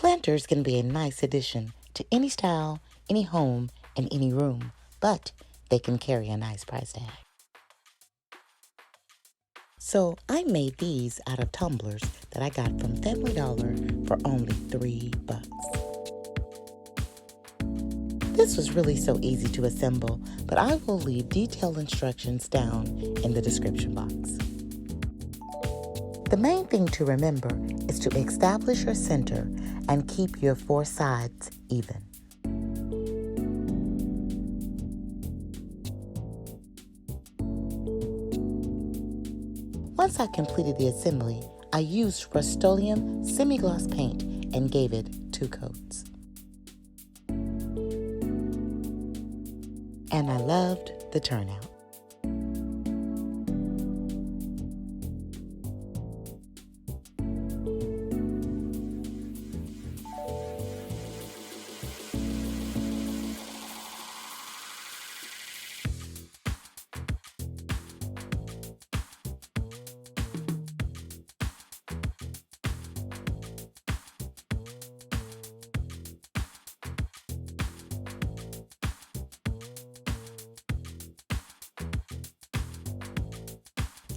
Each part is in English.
Planters can be a nice addition to any style, any home, and any room, but they can carry a nice price tag. So I made these out of tumblers that I got from Family Dollar for only $3. This was really so easy to assemble, but I will leave detailed instructions down in the description box. The main thing to remember is to establish your center and keep your four sides even. Once I completed the assembly, I used Rust-Oleum semi-gloss paint and gave it 2 coats. And I loved the turnout.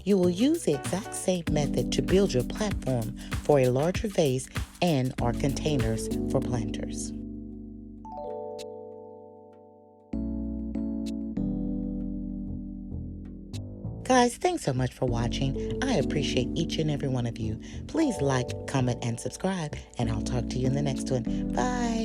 You will use the exact same method to build your platform for a larger vase and or containers for planters. Guys, thanks so much for watching. I appreciate each and every one of you. Please like, comment, and subscribe, and I'll talk to you in the next one. Bye.